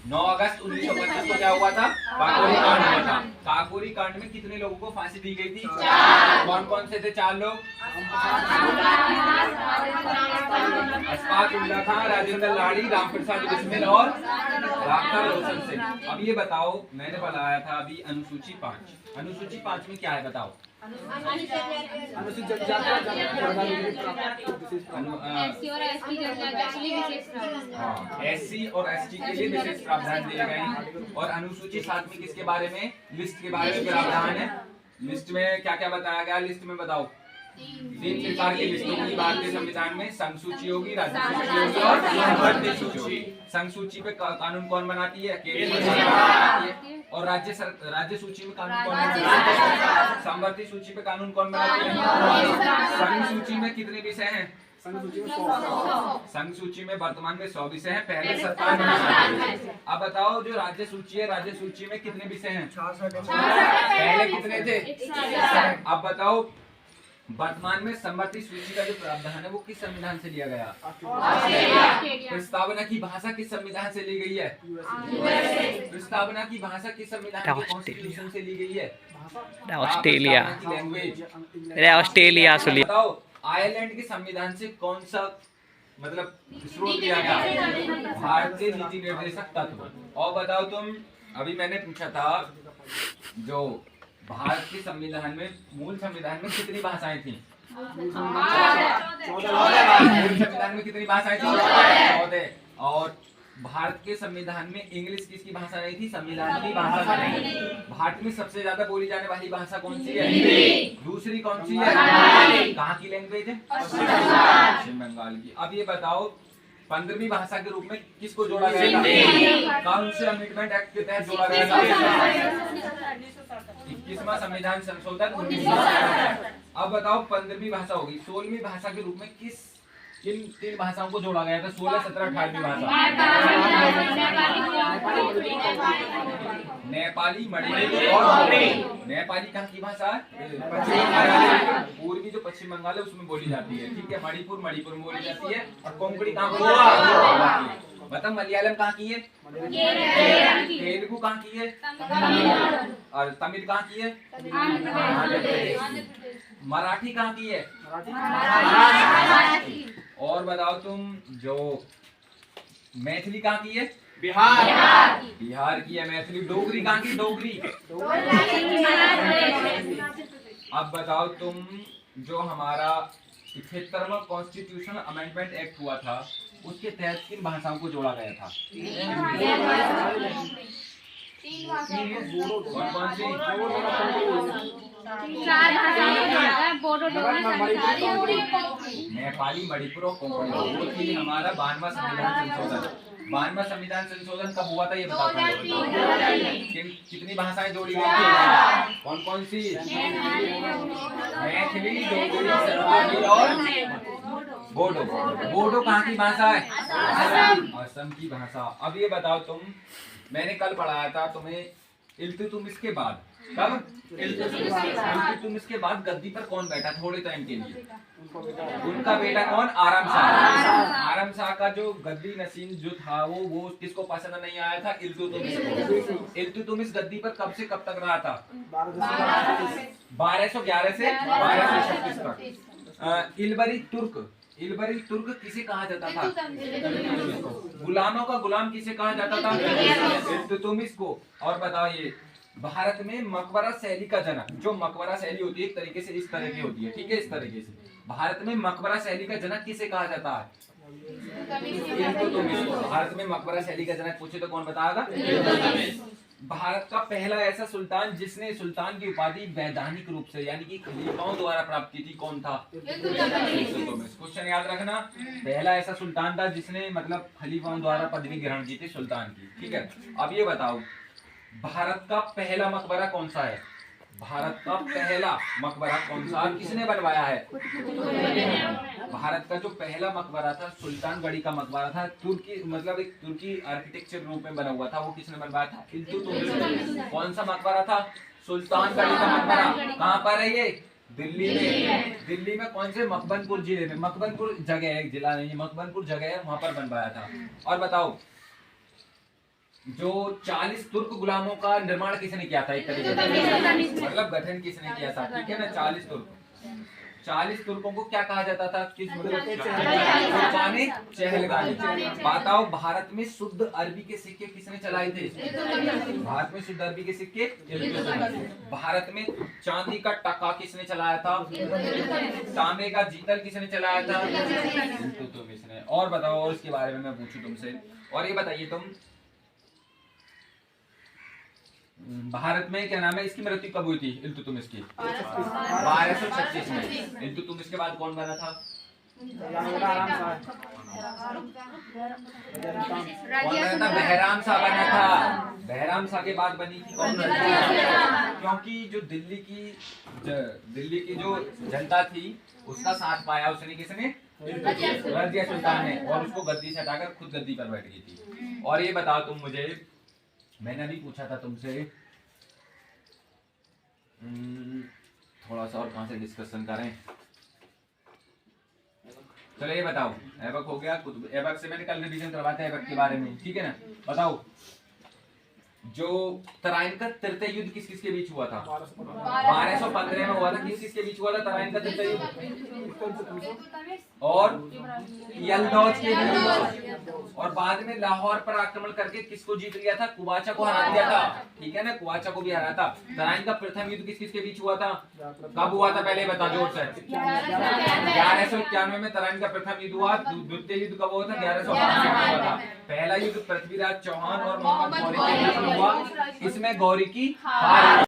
9 अगस्त 1925 को क्या हुआ था? काकोरी कांड हुआ था। काकोरी कांड में कितने लोगों को फांसी दी गई थी? 4। कौन कौन से थे 4 लोग? अशफाक उल्ला खां, राजेंद्र लाड़ी, रामप्रसाद बिस्मिल और रामता रोशन सिंह। अब ये बताओ, मैंने बताया था अभी अनुसूची 5। अनुसूची 5 में क्या है बताओ? अनुसूचित जाति एससी और एसटी के लिए विशेष प्रावधान दिए गए हैं। और अनुसूची 7 में किसके बारे में? लिस्ट के बारे में प्रावधान है। लिस्ट में क्या क्या बताया गया? लिस्ट में बताओ। 3 प्रकार की लिस्ट होगी भारतीय संविधान में। संघ सूची होगी, राज्य सूची होगी और संवर्ती सूची होगी। संघ सूची पे कानून कौन बनाती है? केंद्र सरकार बनाती है। और राज्य सूची में कानून कौन बनाती है? संवर्ती सूची पे कानून कौन बनाती है? संघ सूची में कितने विषय हैं? संघ सूची में वर्तमान में 100 विषय हैं, पहले 57। अब बताओ जो राज्य सूची है, राज्य सूची में कितने विषय हैं? पहले कितने थे? अब बताओ वर्तमान में संवर्ती सूची का जो प्रावधान है वो किस संविधान से लिया गया? प्रस्तावना की भाषा किस संविधान से ली गई है? प्रस्तावना की भाषा किस संविधान के कॉन्स्टिट्यूशन से ली गई है? ऑस्ट्रेलिया। लैंग्वेज ऑस्ट्रेलिया से लिया। बताओ आयरलैंड के संविधान से कौन सा मतलब स्रोत लिया गया? भारतीय नीति निर्देशक तत्व। और बताओ तुम, अभी मैंने पूछा था जो भारत के संविधान में, मूल संविधान में कितनी भाषाएं थी? 14। मूल संविधान में कितनी भाषाएं थी? 14। और भारत के संविधान में इंग्लिश किसकी भाषा नहीं थी? संविधान की भाषा नहीं। भारत में सबसे ज्यादा बोली जाने वाली भाषा कौन सी है? हिंदी। दूसरी कौन सी है? कहाँ की लैंग्वेज है? पश्चिम बंगाल की। अब ये बताओ 15वीं भाषा के रूप में किसको जोड़ा गया था? कौन से अमेंडमेंट एक्ट के तहत जोड़ा गया था? 21वां संविधान संशोधन 1960। अब बताओ 15वीं भाषा होगी। 16वीं भाषा के रूप में किन 3 भाषाओं को जोड़ा गया था? 16, 17, 18वीं भाषा। नेपाली, मणिपुरी और नेपाली कहाँ की भाषा है? पूर्वी जो पश्चिम बंगाल है उसमें बोली जाती है। ठीक है, मणिपुर में बोली जाती है। और कोंकणी कहाँ बोली? बता मलयालम कहाँ की है? तेलुगु कहाँ की है? और तमिल कहाँ की है? मराठी कहाँ की है? और बताओ तुम, जो मैथिली कहाँ की है? बिहार की है मैथिली। डोगरी कहाँ की? डोगरी। अब बताओ तुम, जो हमारा 71वां कॉन्स्टिट्यूशन अमेंडमेंट एक्ट हुआ था उसके तहत किन भाषाओं को जोड़ा गया था? कौन सी? नेपाली, मणिपुर और कोंकणी। हमारा 92वां संविधान संशोधन। 92वां संविधान संशोधन कब हुआ था ये बताओ। कितनी भाषाएं जोड़ी गई थी? कौन कौन सी? मैथिली, डोगरी, संताली और बोडो। बोडो कहाँ की भाषा है? असम की भाषा। अब ये बताओ तुम, मैंने कल पढ़ाया था तुम्हें इल्तुतमिश के बाद, कब? इल्तुतमिश के बाद गद्दी पर कौन बैठा थोड़े टाइम के लिए? उनका बेटा कौन? आराम शाह। आराम शाह का जो गद्दी नशीन जो था वो किसको पसंद नहीं आया था? इल्तुतमिश को। इल्तुतमिश गद्दी पर कब से कब तक रहा था? 1211 से 1236 तक। इल्बरी तुर्क किसे कहा जाता था? गुलामों का गुलाम किसे कहा जाता था? इल्तुतमिश को। और बताओ ये भारत में मकबरा शैली का जनक, जो मकबरा शैली होती है एक तरीके से इस तरह की होती है, ठीक है, इस तरीके से भारत में मकबरा शैली का जनक किसे कहा जाता है? इल्तुतमिश। भारत में मकबरा शैली का जनक पूछे तो कौन बताएगा? भारत का पहला ऐसा सुल्तान जिसने सुल्तान की उपाधि वैधानिक रूप से यानी कि खलीफाओं द्वारा प्राप्त की थी, कौन था? क्वेश्चन याद रखना, पहला ऐसा सुल्तान था जिसने मतलब खलीफाओं द्वारा पदवी ग्रहण की थी सुल्तान की। ठीक है, अब ये बताओ भारत का पहला मकबरा कौन सा है? भारत का पहला मकबरा कौन सा किसने बनवाया है? भारत का जो पहला मकबरा था सुल्तानगढ़ी का मकबरा था, तुर्की मतलब एक तुर्की आर्किटेक्चर रूप में बना हुआ था, वो किसने बनवाया था? इल्तुतमिश। कौन सा मकबरा था? सुल्तानगढ़ी का मकबरा। कहाँ पर है ये? दिल्ली में। दिल्ली में कौन से? मकबनपुर जिले में। मकबनपुर जगह है, जिला नहीं, मकबनपुर जगह है, वहां पर बनवाया था। और बताओ जो 40 तुर्क गुलामों का निर्माण किसने किया था एक तरीके से, मतलब गठन किसने किया था, ठीक है ना। 40 तुर्कों को क्या कहा जाता था, किस तुर्काने चहलगानी। बताओ भारत में शुद्ध अरबी के सिक्के किसने चलाए थे, भारत में शुद्ध अरबी के सिक्के। भारत में चांदी का टका किसने चलाया था, तांबे का जीतल किसने चलाया था, इल्तुतमिश ने। और बताओ, और इसके बारे में मैं पूछूं तुमसे, और ये बताइए तुम, भारत में क्या नाम है, इसकी मृत्यु कब हुई थी इल्तुतमिश की, 1236 में। इल्तुतमिश के बाद कौन बना था, कौन बना था, बहराम शाह बना था। बहराम शाह के बाद बनी थी कौन, क्योंकि जो दिल्ली की जो जनता थी उसका साथ पाया उसने, किसने, रजिया सुल्तान ने, और उसको गद्दी से हटाकर खुद गद्दी पर बैठ गई थी। और ये बताओ तुम मुझे, मैंने अभी पूछा था तुमसे, थोड़ा सा और कहां से डिस्कशन करें, चलो ये बताओ, ऐबक हो गया, ऐबक से मैंने कल रिवीजन करवाया था ऐबक के बारे में, ठीक है ना। बताओ जो तराइन का तृतीय युद्ध किस किस के बीच हुआ था, 1215 में हुआ था। किस किस के बीच हुआ था तराइन का तृतीय युद्ध, और यलदौज के बीच, और बाद में लाहौर पर आक्रमण करके किसको जीत लिया था, कुबाचा को हरा दिया था, ठीक है ना, कुबाचा को भी हराया था। तराइन का प्रथम युद्ध किस किस के बीच हुआ था, कब हुआ था, पहले बता जोर से। 1191 में तराइन का प्रथम युद्ध हुआ। द्वितीय युद्ध कब हुआ था, 1192 में हुआ था। पहला युद्ध पृथ्वीराज चौहान और मोहम्मद गौरी के बीच में हुआ, इसमें गौरी की हार